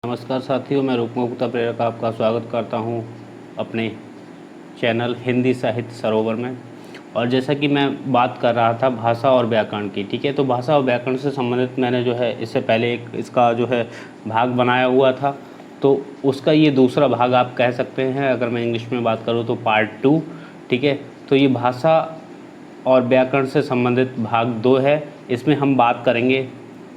नमस्कार साथियों, मैं रूपम गुप्ता प्रेरक आपका स्वागत करता हूं अपने चैनल हिंदी साहित्य सरोवर में। और जैसा कि मैं बात कर रहा था भाषा और व्याकरण की, ठीक है। तो भाषा और व्याकरण से संबंधित मैंने जो है इससे पहले एक इसका जो है भाग बनाया हुआ था, तो उसका ये दूसरा भाग आप कह सकते हैं। अगर मैं इंग्लिश में बात करूँ तो पार्ट 2, ठीक है। तो ये भाषा और व्याकरण से संबंधित भाग 2 है। इसमें हम बात करेंगे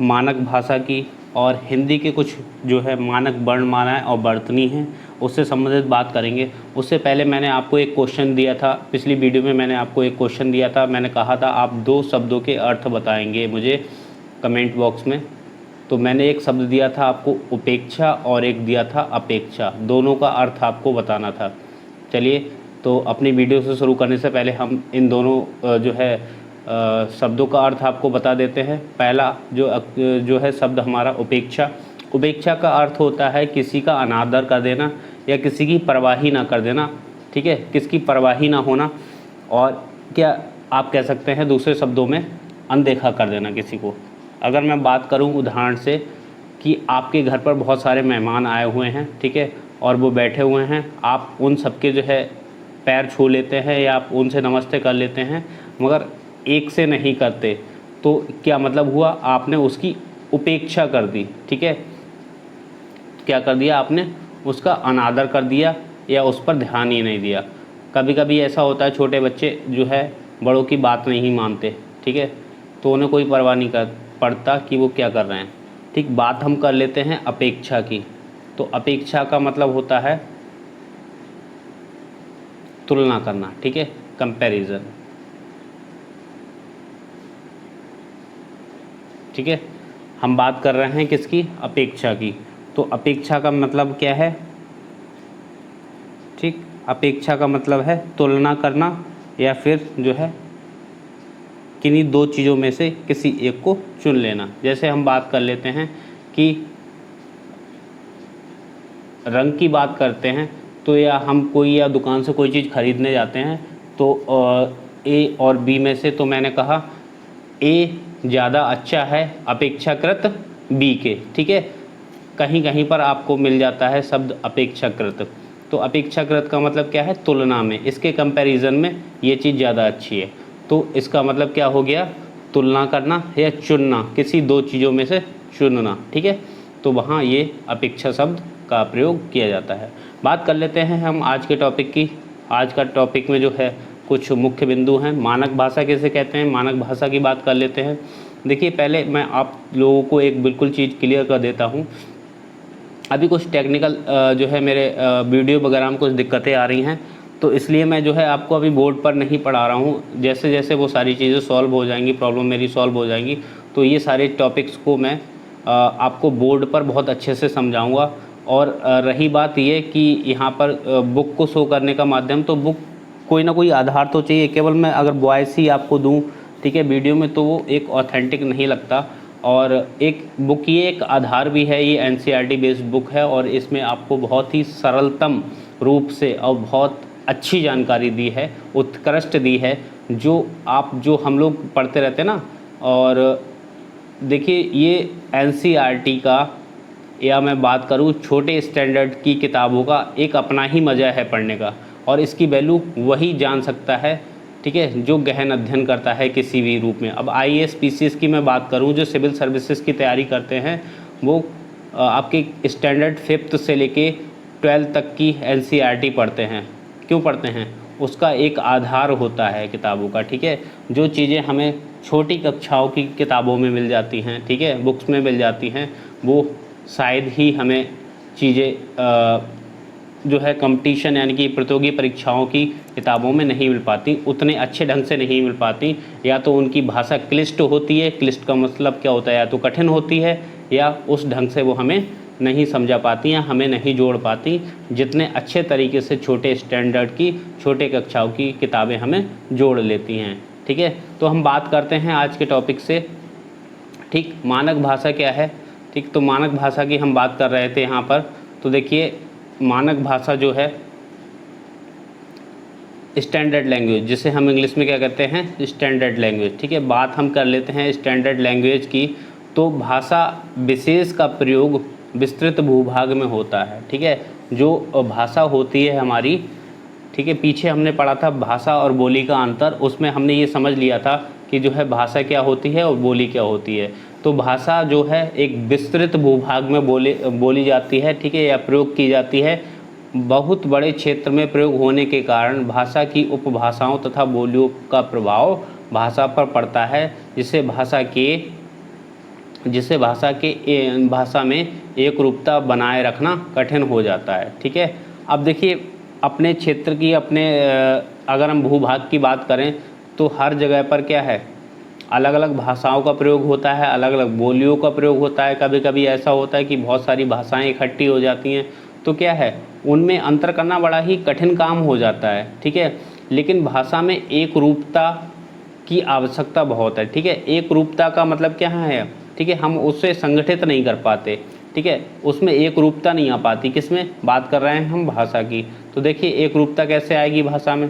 मानक भाषा की और हिंदी के कुछ जो है मानक वर्णमालाएँ और वर्तनी हैं, उससे संबंधित बात करेंगे। उससे पहले मैंने आपको एक क्वेश्चन दिया था, पिछली वीडियो में मैंने आपको एक क्वेश्चन दिया था। मैंने कहा था आप 2 शब्दों के अर्थ बताएंगे मुझे कमेंट बॉक्स में। तो मैंने एक शब्द दिया था आपको उपेक्षा और एक दिया था अपेक्षा, दोनों का अर्थ आपको बताना था। चलिए, तो अपनी वीडियो से शुरू करने से पहले हम इन दोनों जो है शब्दों का अर्थ आपको बता देते हैं। पहला जो है शब्द हमारा उपेक्षा। उपेक्षा का अर्थ होता है किसी का अनादर कर देना या किसी की परवाही ना कर देना, ठीक है, किसकी परवाही ना होना। और क्या आप कह सकते हैं दूसरे शब्दों में अनदेखा कर देना किसी को। अगर मैं बात करूं उदाहरण से कि आपके घर पर बहुत सारे मेहमान आए हुए हैं, ठीक है, और वो बैठे हुए हैं, आप उन सबके जो है पैर छू लेते हैं या आप उनसे नमस्ते कर लेते हैं, मगर एक से नहीं करते, तो क्या मतलब हुआ, आपने उसकी उपेक्षा कर दी, ठीक है। क्या कर दिया आपने, उसका अनादर कर दिया या उस पर ध्यान ही नहीं दिया। कभी कभी ऐसा होता है छोटे बच्चे जो है बड़ों की बात नहीं मानते, ठीक है, तो उन्हें कोई परवाह नहीं कर पड़ता कि वो क्या कर रहे हैं, ठीक। बात हम कर लेते हैं अपेक्षा की। तो अपेक्षा का मतलब होता है तुलना करना, ठीक है, कंपैरिजन, ठीक है। हम बात कर रहे हैं किसकी, अपेक्षा की। तो अपेक्षा का मतलब क्या है, ठीक, अपेक्षा का मतलब है तुलना करना या फिर जो है किन्हीं 2 चीज़ों में से किसी एक को चुन लेना। जैसे हम बात कर लेते हैं कि रंग की बात करते हैं, तो या हम कोई या दुकान से कोई चीज़ खरीदने जाते हैं, तो ए और बी में से तो मैंने कहा ए ज़्यादा अच्छा है अपेक्षाकृत बी के, ठीक है। कहीं कहीं पर आपको मिल जाता है शब्द अपेक्षाकृत। तो अपेक्षाकृत का मतलब क्या है, तुलना में, इसके कंपैरिजन में ये चीज़ ज़्यादा अच्छी है। तो इसका मतलब क्या हो गया, तुलना करना या चुनना, किसी 2 चीज़ों में से चुनना, ठीक है। तो वहाँ ये अपेक्षा शब्द का प्रयोग किया जाता है। बात कर लेते हैं हम आज के टॉपिक की। आज का टॉपिक में जो है कुछ मुख्य बिंदु हैं। मानक भाषा किसे कहते हैं, मानक भाषा की बात कर लेते हैं। देखिए, पहले मैं आप लोगों को एक बिल्कुल चीज़ क्लियर कर देता हूँ। अभी कुछ टेक्निकल जो है मेरे वीडियो वगैरह में कुछ दिक्कतें आ रही हैं, तो इसलिए मैं जो है आपको अभी बोर्ड पर नहीं पढ़ा रहा हूँ। जैसे जैसे वो सारी चीज़ें सॉल्व हो जाएंगी, प्रॉब्लम मेरी सॉल्व हो जाएंगी, तो ये सारे टॉपिक्स को मैं आपको बोर्ड पर बहुत अच्छे से समझाऊँगा। और रही बात ये कि यहाँ पर बुक को शो करने का माध्यम, तो बुक कोई ना कोई आधार तो चाहिए। केवल मैं अगर वॉइस ही आपको दूँ, ठीक है, वीडियो में, तो वो एक ऑथेंटिक नहीं लगता। और एक बुक, ये एक आधार भी है, ये एनसीईआरटी बेस्ड बुक है और इसमें आपको बहुत ही सरलतम रूप से और बहुत अच्छी जानकारी दी है, उत्कृष्ट दी है, जो हम लोग पढ़ते रहते हैं ना। और देखिए, ये एनसीईआरटी का, या मैं बात करूँ छोटे स्टैंडर्ड की किताबों का, एक अपना ही मज़ा है पढ़ने का, और इसकी वैल्यू वही जान सकता है, ठीक है, जो गहन अध्ययन करता है किसी भी रूप में। अब आईएएस पीसीएस की मैं बात करूं, जो सिविल सर्विसेज की तैयारी करते हैं, वो आपके स्टैंडर्ड 5th से लेके 12th तक की एनसीईआरटी पढ़ते हैं। क्यों पढ़ते हैं, उसका एक आधार होता है किताबों का, ठीक है। जो चीज़ें हमें छोटी कक्षाओं की किताबों में मिल जाती हैं, ठीक है, बुक्स में मिल जाती हैं, वो शायद ही हमें चीज़ें जो है कंपटीशन यानी कि प्रतियोगी परीक्षाओं की किताबों में नहीं मिल पाती, उतने अच्छे ढंग से नहीं मिल पाती। या तो उनकी भाषा क्लिष्ट होती है, क्लिष्ट का मतलब क्या होता है, या तो कठिन होती है, या उस ढंग से वो हमें नहीं समझा पाती या हमें नहीं जोड़ पाती, जितने अच्छे तरीके से छोटे स्टैंडर्ड की, छोटे कक्षाओं की किताबें हमें जोड़ लेती हैं, ठीक है। तो हम बात करते हैं आज के टॉपिक से, ठीक। मानक भाषा क्या है, ठीक। तो मानक भाषा की हम बात कर रहे थे यहाँ पर। तो देखिए, मानक भाषा जो है स्टैंडर्ड लैंग्वेज, जिसे हम इंग्लिश में क्या कहते हैं, स्टैंडर्ड लैंग्वेज, ठीक है। बात हम कर लेते हैं स्टैंडर्ड लैंग्वेज की। तो भाषा विशेष का प्रयोग विस्तृत भूभाग में होता है। ठीक है, जो भाषा होती है हमारी, ठीक है, पीछे हमने पढ़ा था भाषा और बोली का अंतर, उसमें हमने ये समझ लिया था कि जो है भाषा क्या होती है और बोली क्या होती है। तो भाषा जो है एक विस्तृत भूभाग में बोली जाती है, ठीक है, या प्रयोग की जाती है। बहुत बड़े क्षेत्र में प्रयोग होने के कारण भाषा की उपभाषाओं तथा बोलियों का प्रभाव भाषा पर पड़ता है, जिससे भाषा में एक रूपता बनाए रखना कठिन हो जाता है। ठीक है, अब देखिए अपने क्षेत्र की अगर हम भूभाग की बात करें तो हर जगह पर क्या है, अलग अलग भाषाओं का प्रयोग होता है, अलग अलग बोलियों का प्रयोग होता है। कभी कभी ऐसा होता है कि बहुत सारी भाषाएं इकट्ठी हो जाती हैं, तो क्या है उनमें अंतर करना बड़ा ही कठिन काम हो जाता है। ठीक है, लेकिन भाषा में एक रूपता की आवश्यकता बहुत है। ठीक है, एक रूपता का मतलब क्या है, ठीक है, हम उससे संगठित नहीं कर पाते। ठीक है, उसमें एक रूपता नहीं आ पाती। किसमें बात कर रहे हैं हम, भाषा की। तो देखिए एक रूपता कैसे आएगी भाषा में,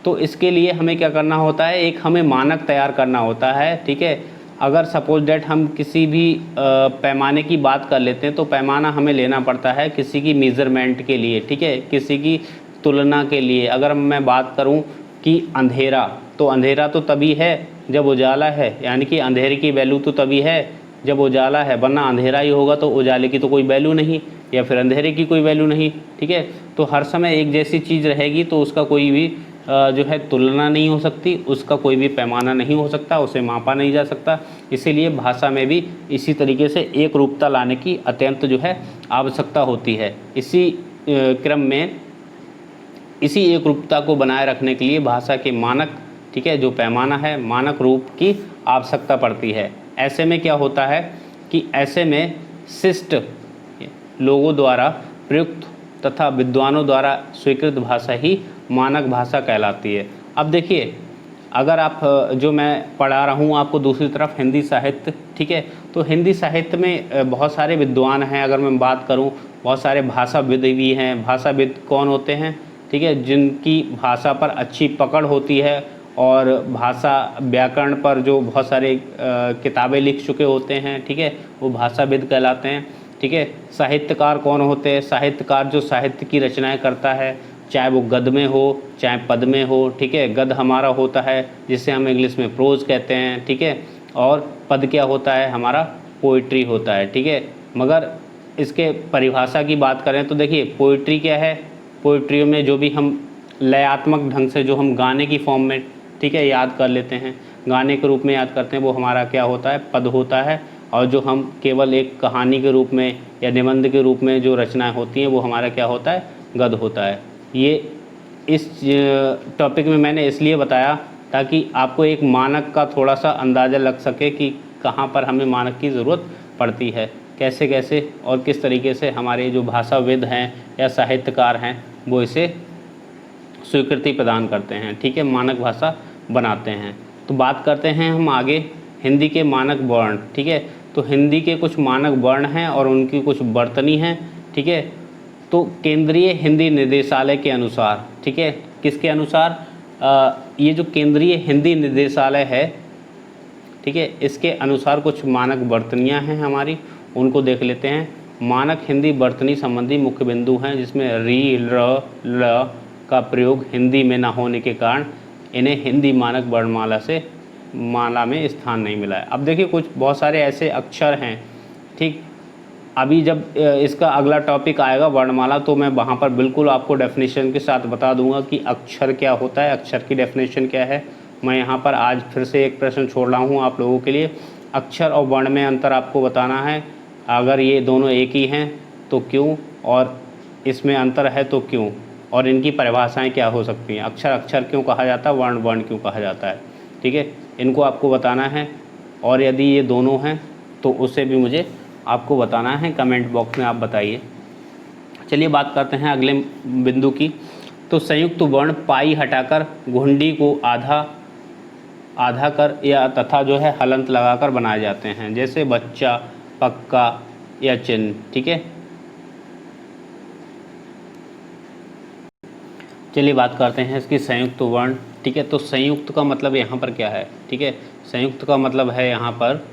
तो इसके लिए हमें क्या करना होता है, एक हमें मानक तैयार करना होता है। ठीक है, अगर सपोज डेट हम किसी भी पैमाने की बात कर लेते हैं, तो पैमाना हमें लेना पड़ता है किसी की मेज़रमेंट के लिए। ठीक है, किसी की तुलना के लिए। अगर मैं बात करूं कि अंधेरा, तो अंधेरा तो तभी है जब उजाला है, यानी कि अंधेरे की वैल्यू तो तभी है जब उजाला है, वरना अंधेरा ही होगा तो उजाले की तो कोई वैल्यू नहीं, या फिर अंधेरे की कोई वैल्यू नहीं। ठीक है, तो हर समय एक जैसी चीज़ रहेगी तो उसका कोई भी जो है तुलना नहीं हो सकती, उसका कोई भी पैमाना नहीं हो सकता, उसे मापा नहीं जा सकता। इसीलिए भाषा में भी इसी तरीके से एक रूपता लाने की अत्यंत जो है आवश्यकता होती है। इसी क्रम में इसी एक रूपता को बनाए रखने के लिए भाषा के मानक, ठीक है, जो पैमाना है, मानक रूप की आवश्यकता पड़ती है। ऐसे में क्या होता है कि ऐसे में शिष्ट लोगों द्वारा प्रयुक्त तथा विद्वानों द्वारा स्वीकृत भाषा ही मानक भाषा कहलाती है। अब देखिए अगर आप जो मैं पढ़ा रहा हूँ आपको दूसरी तरफ हिंदी साहित्य, ठीक है, तो हिंदी साहित्य में बहुत सारे विद्वान हैं। अगर मैं बात करूँ, बहुत सारे भाषाविद भी हैं। भाषाविद कौन होते हैं, ठीक है, जिनकी भाषा पर अच्छी पकड़ होती है और भाषा व्याकरण पर जो बहुत सारे किताबें लिख चुके होते हैं, ठीक है, वो भाषाविद कहलाते हैं। ठीक है, साहित्यकार कौन होते हैं, साहित्यकार जो साहित्य की रचनाएं करता है, चाहे वो गद्य में हो चाहे पद में हो। ठीक है, गद्य हमारा होता है जिसे हम इंग्लिश में प्रोज कहते हैं। ठीक है, और पद क्या होता है हमारा, पोइट्री होता है। ठीक है, मगर इसके परिभाषा की बात करें तो देखिए पोइट्री क्या है, पोइट्री में जो भी हम लयात्मक ढंग से जो हम गाने की फॉर्म में, ठीक है, याद कर लेते हैं, गाने के रूप में याद करते हैं, वो हमारा क्या होता है, पद होता है। और जो हम केवल एक कहानी के रूप में या निबंध के रूप में जो रचनाएं होती हैं वो हमारा क्या होता है, गद्य होता है। ये इस टॉपिक में मैंने इसलिए बताया ताकि आपको एक मानक का थोड़ा सा अंदाज़ा लग सके कि कहाँ पर हमें मानक की ज़रूरत पड़ती है, कैसे कैसे और किस तरीके से हमारे जो भाषाविद हैं या साहित्यकार हैं वो इसे स्वीकृति प्रदान करते हैं। ठीक है, मानक भाषा बनाते हैं। तो बात करते हैं हम आगे हिंदी के मानक वर्ण। ठीक है, तो हिंदी के कुछ मानक वर्ण हैं और उनकी कुछ वर्तनी हैं। ठीक है, तो केंद्रीय हिंदी निर्देशालय के अनुसार, ठीक है, किसके अनुसार, ये जो केंद्रीय हिंदी निर्देशालय है, ठीक है, इसके अनुसार कुछ मानक वर्तनियाँ हैं हमारी, उनको देख लेते हैं। मानक हिंदी वर्तनी संबंधी मुख्य बिंदु हैं जिसमें री, ल का प्रयोग हिंदी में न होने के कारण इन्हें हिंदी मानक वर्णमाला में स्थान नहीं मिला है। अब देखिए कुछ बहुत सारे ऐसे अक्षर हैं, ठीक, अभी जब इसका अगला टॉपिक आएगा वर्णमाला तो मैं वहाँ पर बिल्कुल आपको डेफिनेशन के साथ बता दूंगा कि अक्षर क्या होता है, अक्षर की डेफिनेशन क्या है। मैं यहाँ पर आज फिर से एक प्रश्न छोड़ रहा हूँ आप लोगों के लिए, अक्षर और वर्ण में अंतर आपको बताना है। अगर ये दोनों एक ही हैं तो क्यों, और इसमें अंतर है तो क्यों, और इनकी परिभाषाएँ क्या हो सकती हैं। अक्षर अक्षर क्यों कहा जाता है, वर्ण वर्ण क्यों कहा जाता है, ठीक है, इनको आपको बताना है। और यदि ये दोनों हैं तो उसे भी मुझे आपको बताना है, कमेंट बॉक्स में आप बताइए। चलिए बात करते हैं अगले बिंदु की। तो संयुक्त वर्ण पाई हटाकर घुंडी को आधा कर या तथा जो है हलंत लगाकर बनाए जाते हैं, जैसे बच्चा, पक्का या चिन्ह। ठीक है, चलिए बात करते हैं इसकी संयुक्त वर्ण। ठीक है, तो संयुक्त का मतलब यहाँ पर क्या है, ठीक है, संयुक्त का मतलब है यहाँ पर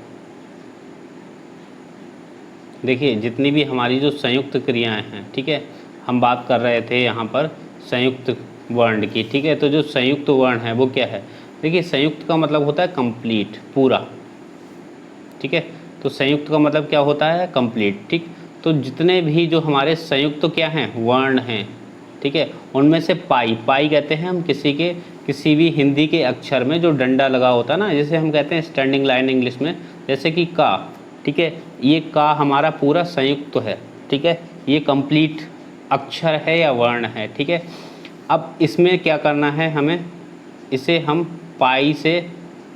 देखिए जितनी भी हमारी जो संयुक्त क्रियाएं हैं, ठीक है, हम बात कर रहे थे यहाँ पर संयुक्त वर्ण की, ठीक है। तो जो संयुक्त वर्ण है वो क्या है, देखिए संयुक्त का मतलब होता है कंप्लीट, पूरा, ठीक है। तो संयुक्त का मतलब क्या होता है, कंप्लीट, ठीक। तो जितने भी जो हमारे संयुक्त क्या हैं, वर्ण हैं, ठीक है, उनमें से पाई, पाई कहते हैं हम किसी भी हिंदी के अक्षर में जो डंडा लगा होता है ना, जैसे हम कहते हैं स्टैंडिंग लाइन इंग्लिश में, जैसे कि का, ठीक है, ये का हमारा पूरा संयुक्त है, ठीक है, ये कंप्लीट अक्षर है या वर्ण है, ठीक है। अब इसमें क्या करना है हमें, इसे हम पाई से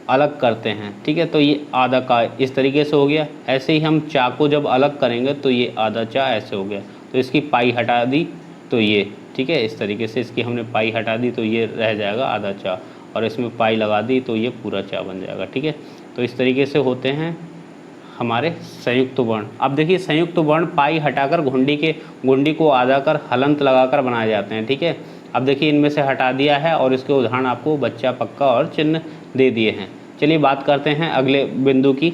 अलग करते हैं, ठीक है। तो ये आधा का इस तरीके से हो गया, ऐसे ही हम चा को जब अलग करेंगे तो ये आधा चा ऐसे हो गया, तो इसकी पाई हटा दी तो ये, ठीक है, इस तरीके से इसकी हमने पाई हटा दी तो ये रह जाएगा आधा चा, और इसमें पाई लगा दी तो ये पूरा चा बन जाएगा, ठीक है। तो इस तरीके से होते हैं हमारे संयुक्त वर्ण। अब देखिए संयुक्त वर्ण पाई हटाकर घुंडी को आधा कर हलंत लगाकर बनाए जाते हैं, ठीक है। अब देखिए इनमें से हटा दिया है और इसके उदाहरण आपको बच्चा पक्का और चिन्ह दे दिए हैं। चलिए बात करते हैं अगले बिंदु की।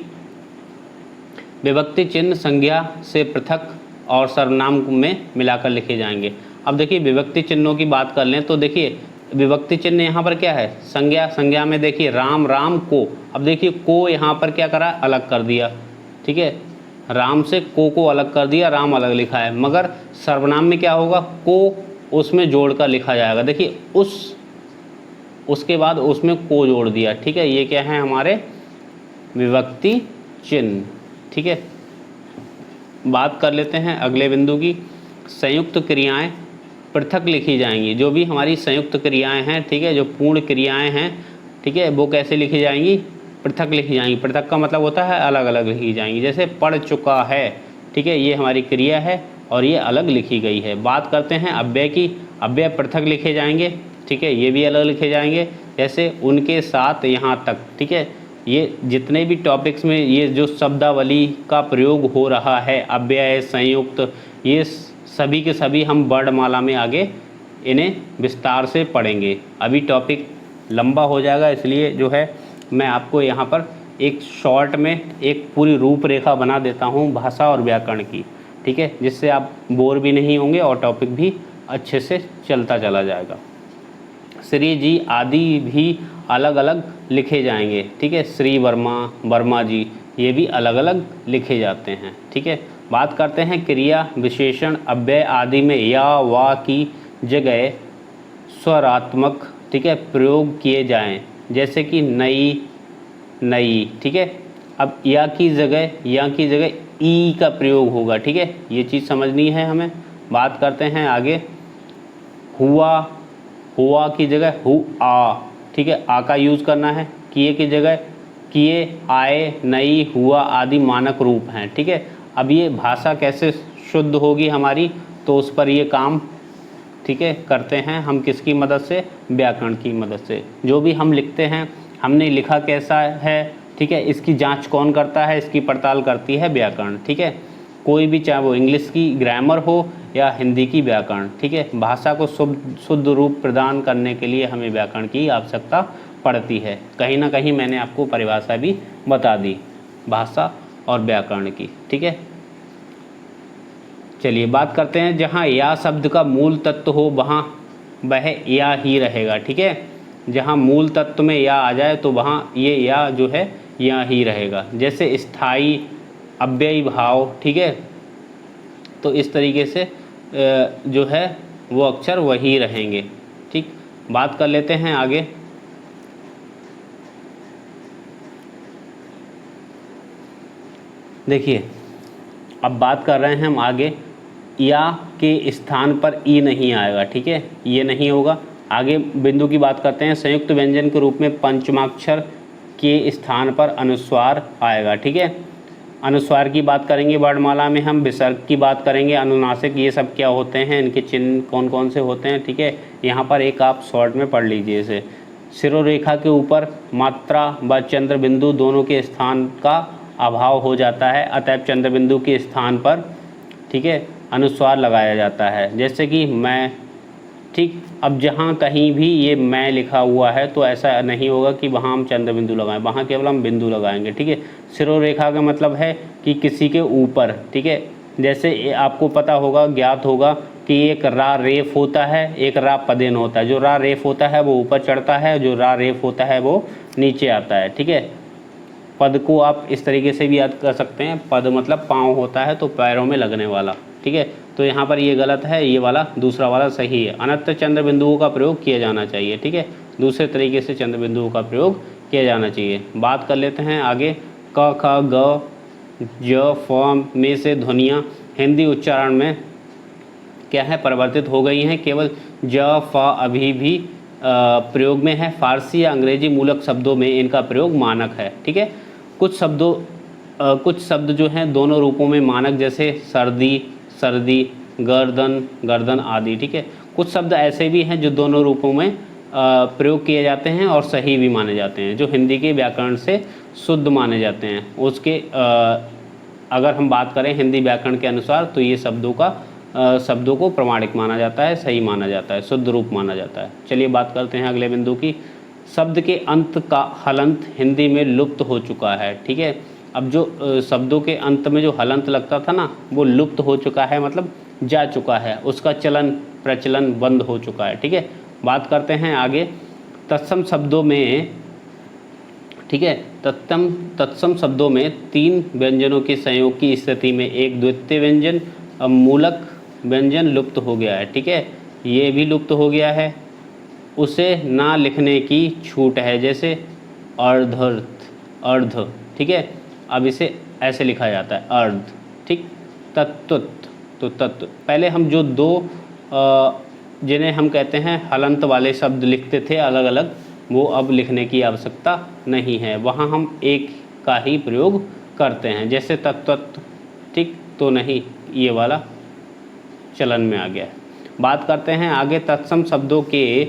विभक्ति चिन्ह संज्ञा से पृथक और सर्वनाम में मिलाकर लिखे जाएंगे। अब देखिए विभक्ति चिन्हों की बात कर लें तो देखिए विभक्ति चिन्ह यहाँ पर क्या है, संज्ञा, संज्ञा में देखिए राम, राम को, अब देखिए को यहाँ पर क्या करा, अलग कर दिया, ठीक है, राम से को अलग कर दिया, राम अलग लिखा है, मगर सर्वनाम में क्या होगा, को उसमें जोड़कर लिखा जाएगा, देखिए उसके बाद उसमें को जोड़ दिया, ठीक है, ये क्या है हमारे विभक्ति चिन्ह, ठीक है। बात कर लेते हैं अगले बिंदु की। संयुक्त क्रियाएं पृथक लिखी जाएंगी, जो भी हमारी संयुक्त क्रियाएं हैं, ठीक है, जो पूर्ण क्रियाएं हैं, ठीक है, वो कैसे लिखी जाएंगी, पृथक लिखी जाएंगी। पृथक का मतलब होता है अलग अलग लिखी जाएंगी, जैसे पढ़ चुका है, ठीक है, ये हमारी क्रिया है और ये अलग लिखी गई है। बात करते हैं अव्यय की, अव्यय पृथक लिखे जाएंगे, ठीक है, ये भी अलग लिखे जाएंगे, जैसे उनके साथ यहाँ तक, ठीक है। ये जितने भी टॉपिक्स में ये जो शब्दावली का प्रयोग हो रहा है, अव्यय, संयुक्त, ये सभी के सभी हम वर्णमाला में आगे इन्हें विस्तार से पढ़ेंगे। अभी टॉपिक लंबा हो जाएगा, इसलिए जो है मैं आपको यहाँ पर एक शॉर्ट में एक पूरी रूपरेखा बना देता हूँ भाषा और व्याकरण की, ठीक है, जिससे आप बोर भी नहीं होंगे और टॉपिक भी अच्छे से चलता चला जाएगा। श्री जी आदि भी अलग अलग लिखे जाएंगे, ठीक है, श्री वर्मा, वर्मा जी, ये भी अलग अलग लिखे जाते हैं, ठीक है। बात करते हैं क्रिया विशेषण अव्यय आदि में या वा की जगह स्वरात्मक, ठीक है, प्रयोग किए जाएं, जैसे कि नई, नई, ठीक है। अब या की जगह ई का प्रयोग होगा, ठीक है, ये चीज़ समझनी है हमें। बात करते हैं आगे, हुआ, हुआ की जगह हुआ, ठीक है, आ का यूज़ करना है। किए की जगह किए, आए, नई, हुआ आदि मानक रूप हैं, ठीक है। अब ये भाषा कैसे शुद्ध होगी हमारी, तो उस पर ये काम, ठीक है, करते हैं हम किसकी मदद से, व्याकरण की मदद से। जो भी हम लिखते हैं हमने लिखा कैसा है, ठीक है, इसकी जांच कौन करता है, इसकी पड़ताल करती है व्याकरण, ठीक है। कोई भी, चाहे वो इंग्लिश की ग्रामर हो या हिंदी की व्याकरण, ठीक है, भाषा को शुद्ध रूप प्रदान करने के लिए हमें व्याकरण की आवश्यकता पड़ती है। कहीं ना कहीं मैंने आपको परिभाषा भी बता दी भाषा और व्याकरण की, ठीक है। चलिए बात करते हैं, जहाँ या शब्द का मूल तत्व हो वहाँ वह या ही रहेगा, ठीक है। जहाँ मूल तत्व में या आ जाए तो वहाँ ये या जो है या ही रहेगा, जैसे स्थायी, अव्ययी भाव, ठीक है। तो इस तरीके से जो है वो अक्षर वही रहेंगे, ठीक। बात कर लेते हैं आगे, देखिए अब बात कर रहे हैं हम आगे, या के स्थान पर ई नहीं आएगा, ठीक है, ये नहीं होगा। आगे बिंदु की बात करते हैं, संयुक्त व्यंजन के रूप में पंचमाक्षर के स्थान पर अनुस्वार आएगा, ठीक है। अनुस्वार की बात करेंगे वर्णमाला में, हम विसर्ग की बात करेंगे, अनुनासिक, ये सब क्या होते हैं, इनके चिन्ह कौन कौन से होते हैं, ठीक है। यहाँ पर एक आप शॉर्ट में पढ़ लीजिए इसे। शिरोरेखा के ऊपर मात्रा व चंद्र बिंदु दोनों के स्थान का अभाव हो जाता है, अतएव चंद्र बिंदु के स्थान पर, ठीक है, अनुस्वार लगाया जाता है, जैसे कि मैं, ठीक। अब जहाँ कहीं भी ये मैं लिखा हुआ है तो ऐसा नहीं होगा कि वहाँ हम चंद्र बिंदु लगाएं, वहाँ केवल हम बिंदु लगाएंगे। ठीक है। शिरोरेखा का मतलब है कि किसी के ऊपर। ठीक है। जैसे आपको पता होगा, ज्ञात होगा कि एक रा रेफ होता है, एक रा पदेन होता है। जो रा रेफ होता है वो ऊपर चढ़ता है, जो रा रेफ होता है वो नीचे आता है। ठीक है। पद को आप इस तरीके से भी याद कर सकते हैं, पद मतलब पाँव होता है तो पैरों में लगने वाला। ठीक है। तो यहाँ पर ये गलत है, ये वाला दूसरा वाला सही है। अन्यत्र चंद्र बिंदुओं का प्रयोग किया जाना चाहिए। ठीक है। दूसरे तरीके से चंद्र बिंदुओं का प्रयोग किया जाना चाहिए। बात कर लेते हैं आगे। क ख ग ज फ में से ध्वनियाँ हिंदी उच्चारण में क्या है, परिवर्तित हो गई हैं। केवल ज फ अभी भी प्रयोग में है। फारसी या अंग्रेजी मूलक शब्दों में इनका प्रयोग मानक है। ठीक है। कुछ शब्द जो हैं दोनों रूपों में मानक, जैसे सर्दी, सर्दी, गर्दन, गर्दन आदि। ठीक है। कुछ शब्द ऐसे भी हैं जो दोनों रूपों में प्रयोग किए जाते हैं और सही भी माने जाते हैं, जो हिंदी के व्याकरण से शुद्ध माने जाते हैं। उसके अगर हम बात करें हिंदी व्याकरण के अनुसार तो ये शब्दों को प्रमाणिक माना जाता है, सही माना जाता है, शुद्ध रूप माना जाता है। चलिए बात करते हैं अगले बिंदु की। शब्द के अंत का हलंत हिंदी में लुप्त हो चुका है। ठीक है। अब जो शब्दों के अंत में जो हलंत लगता था ना, वो लुप्त हो चुका है, मतलब जा चुका है, उसका चलन प्रचलन बंद हो चुका है। ठीक है। बात करते हैं आगे। तत्सम शब्दों में, ठीक है, तत्सम शब्दों में तीन व्यंजनों के संयोग की स्थिति में एक द्वितीय व्यंजन मूलक व्यंजन लुप्त हो गया है। ठीक है। ये भी लुप्त हो गया है, उसे ना लिखने की छूट है। जैसे अर्धर्थ, अर्ध। ठीक है। अब इसे ऐसे लिखा जाता है, अर्ध। ठीक। तत्त्व, तो तत्व। पहले हम जो दो जिन्हें हम कहते हैं हलंत वाले शब्द लिखते थे अलग अलग, वो अब लिखने की आवश्यकता नहीं है, वहाँ हम एक का ही प्रयोग करते हैं। जैसे तत्त्व। ठीक। तो नहीं, ये वाला चलन में आ गया है। बात करते हैं आगे। तत्सम शब्दों के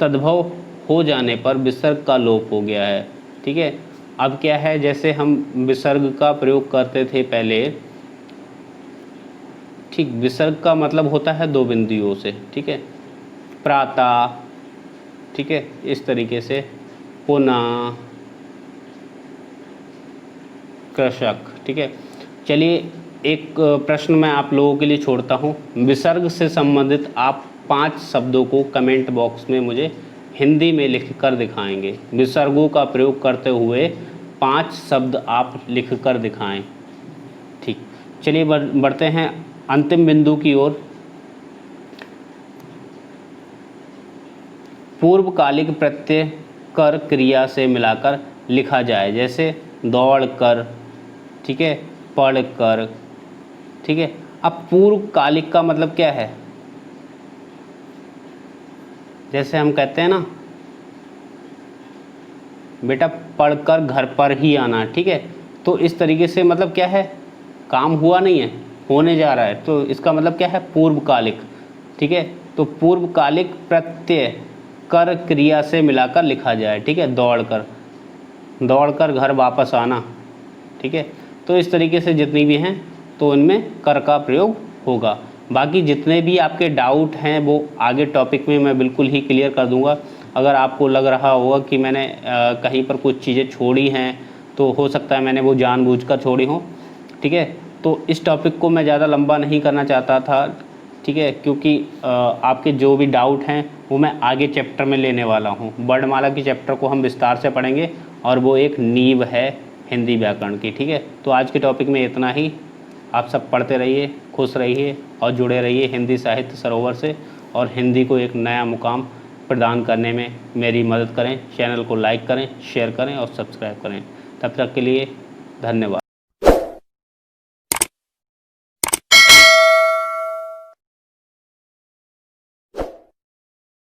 तद्भव हो जाने पर विसर्ग का लोप हो गया है। ठीक है। अब क्या है, जैसे हम विसर्ग का प्रयोग करते थे पहले। ठीक। विसर्ग का मतलब होता है दो बिंदुओं से। ठीक है। प्रातः। ठीक है। इस तरीके से पुनः, कृषक। ठीक है। चलिए एक प्रश्न मैं आप लोगों के लिए छोड़ता हूँ। विसर्ग से संबंधित आप 5 शब्दों को कमेंट बॉक्स में मुझे हिंदी में लिख कर दिखाएंगे। विसर्गों का प्रयोग करते हुए 5 शब्द आप लिख कर दिखाएं। ठीक। चलिए बढ़ते हैं अंतिम बिंदु की ओर। पूर्वकालिक प्रत्यय कर क्रिया से मिलाकर लिखा जाए। जैसे दौड़ कर। ठीक है। पढ़ कर। ठीक है। अब पूर्वकालिक का मतलब क्या है, जैसे हम कहते हैं ना, बेटा पढ़कर घर पर ही आना। ठीक है। तो इस तरीके से मतलब क्या है, काम हुआ नहीं है, होने जा रहा है, तो इसका मतलब क्या है, पूर्वकालिक। ठीक है। तो पूर्वकालिक प्रत्यय कर क्रिया से मिलाकर लिखा जाए। ठीक है। दौड़कर, दौड़कर घर वापस आना। ठीक है। तो इस तरीके से जितनी भी हैं तो इनमें कर का प्रयोग होगा। बाकी जितने भी आपके डाउट हैं वो आगे टॉपिक में मैं बिल्कुल ही क्लियर कर दूंगा। अगर आपको लग रहा होगा कि मैंने कहीं पर कुछ चीज़ें छोड़ी हैं तो हो सकता है मैंने वो जानबूझकर छोड़ी हों। ठीक है। तो इस टॉपिक को मैं ज़्यादा लंबा नहीं करना चाहता था। ठीक है। क्योंकि आपके जो भी डाउट हैं वो मैं आगे चैप्टर में लेने वाला हूँ। वर्णमाला की चैप्टर को हम विस्तार से पढ़ेंगे और वो एक नींव है हिंदी व्याकरण की। ठीक है। तो आज के टॉपिक में इतना ही। आप सब पढ़ते रहिए, खुश रहिए और जुड़े रहिए हिंदी साहित्य सरोवर से, और हिंदी को एक नया मुकाम प्रदान करने में मेरी मदद करें। चैनल को लाइक करें, शेयर करें और सब्सक्राइब करें। तब तक के लिए धन्यवाद।